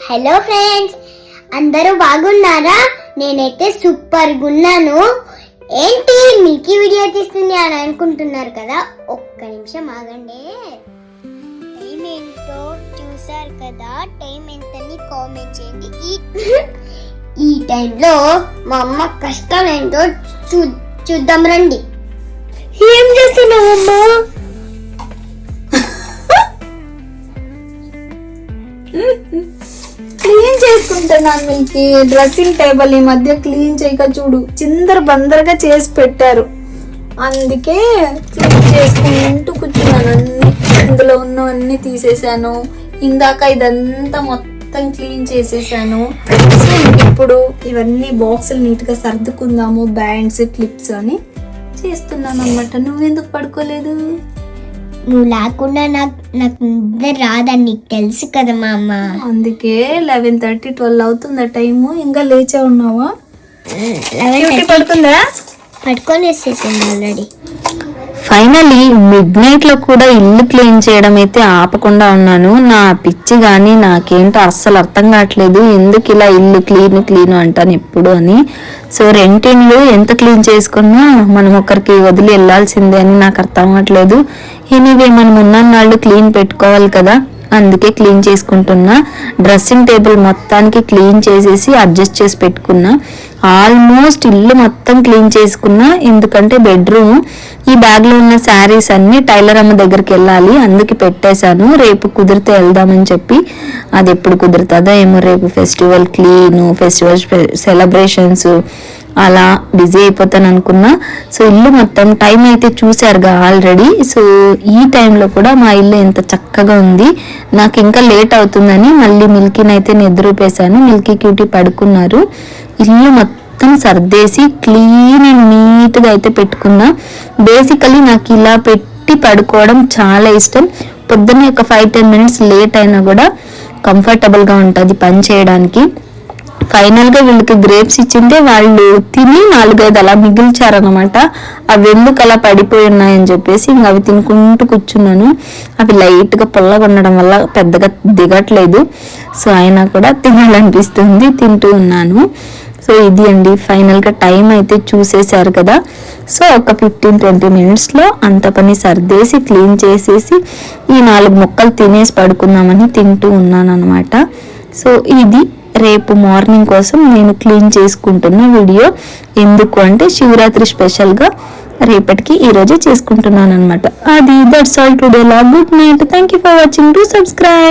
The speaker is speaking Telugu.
హలో ఫ్రెండ్స్, అందరూ బాగున్నారా? నేనైతే సూపర్ గున్నాను. ఏంటి మీకు వీడియో తీస్తుంది అని అనుకుంటున్నారు కదా, ఒక్క నిమిషం ఆగండి. టైం ఏంటో చూసారు కదా, టైం ఎంతని కామెంట్ చేయండి. ఈ టైంలో మా అమ్మ కష్టం ఏంటో చూద్దాం రండి. ఏం చేస్తున్నావమ్మా? క్లీన్ చేసుకుంటున్నాను. మీకు డ్రెస్సింగ్ టేబుల్ ఈ మధ్య క్లీన్ చేయక చూడు, చిందర బందరగా చేసి పెట్టారు. అందుకే క్లీన్ చేసుకుంటూ కూర్చున్నాను. అన్ని ఇందులో ఉన్నవన్నీ తీసేసాను. ఇందాక ఇదంతా మొత్తం క్లీన్ చేసేసాను. సో ఇప్పుడు ఇవన్నీ బాక్సులు నీట్గా సర్దుకుందాము, బ్యాండ్స్, క్లిప్స్ అని చేస్తున్నాను అన్నమాట. నువ్వెందుకు పడుకోలేదు? నువ్వు లేకుండా నాకు నిద్ర రాదని నీకు తెలుసు కదా మా అమ్మ. అందుకే 11:30, 12 అవుతుందా టైము, ఇంకా లేచే ఉన్నావా? పడుకుందా? పడుకొని వేసేసాను ఆల్రెడీ. ఫైనలీ మిడ్ నైట్ లో కూడా ఇల్లు క్లీన్ చేయడం అయితే ఆపకుండా ఉన్నాను. నా పిచ్చి కానీ నాకేంటో అస్సలు అర్థం కావట్లేదు, ఎందుకు ఇలా ఇల్లు క్లీన్ అంటాను ఎప్పుడు అని. సో రెంటిన్లు ఎంత క్లీన్ చేసుకున్నా మనం ఒకరికి వదిలి వెళ్ళాల్సిందే అని నాకు అర్థం అవ్వట్లేదు. ఎనీవే మనం ఉన్నన్నాళ్ళు క్లీన్ పెట్టుకోవాలి కదా, అందుకే క్లీన్ చేసుకుంటున్నా. డ్రెస్సింగ్ టేబుల్ మొత్తానికి క్లీన్ చేసేసి అడ్జస్ట్ చేసి పెట్టుకున్నా. ఆల్మోస్ట్ ఇల్లు మొత్తం క్లీన్ చేసుకున్నా, ఎందుకంటే బెడ్రూమ్ ఈ బ్యాగ్ లో ఉన్న శారీస్ అన్ని టైలర్ అమ్మ దగ్గరికి వెళ్ళాలి, అందుకే పెట్టేశాను. రేపు కుదిరితే వెళ్దామని చెప్పి, అది ఎప్పుడు కుదురుతుందో ఏమో. రేపు ఫెస్టివల్ క్లీన్, ఫెస్టివల్ సెలబ్రేషన్స్ అలా బిజీ అయిపోతాను అనుకున్నా. సో ఇల్లు మొత్తం టైం అయితే చూసారుగా ఆల్రెడీ. సో ఈ టైంలో కూడా మా ఇల్లు ఎంత చక్కగా ఉంది. నాకు ఇంకా లేట్ అవుతుందని మళ్ళీ మిల్కీని అయితే నిద్రూపేశాను. మిల్కీ క్యూటీ పడుకున్నారు. ఇల్లు మొత్తం సర్దేసి క్లీన్ అండ్ నీట్గా అయితే పెట్టుకున్నా. బేసికలీ నాకు ఇలా పెట్టి పడుకోవడం చాలా ఇష్టం. పొద్దున్నే ఒక 5-10 మినిట్స్ లేట్ అయినా కూడా కంఫర్టబుల్గా ఉంటుంది పని చేయడానికి. ఫైనల్ గా వీళ్ళకి గ్రేప్స్ ఇచ్చింటే వాళ్ళు తిని 4-5 అలా మిగిల్చారనమాట. అవి ఎందుకు అలా పడిపోయి ఉన్నాయని చెప్పేసి ఇంకా అవి తినుకుంటూ కూర్చున్నాను. అవి లైట్ గా పుల్లగా ఉండడం వల్ల పెద్దగా దిగట్లేదు. సో అయినా కూడా తినాలనిపిస్తుంది, తింటూ ఉన్నాను. సో ఇది అండి ఫైనల్ గా టైం అయితే చూసేశారు కదా. సో ఒక 15-20 మినిట్స్ లో అంత పని సర్దేసి క్లీన్ చేసేసి ఈ 4 ముక్కలు తినేసి పడుకుందామని తింటూ ఉన్నాను అనమాట. సో ఇది రేపు మార్నింగ్ కోసం నేను క్లీన్ చేసుకుంటున్న వీడియో. ఎందుకు అంటే శివరాత్రి స్పెషల్గా రేపటికి ఈరోజే చేసుకుంటున్నాను అనమాట. అది that's all today. Good night. Thank you for watching. To subscribe.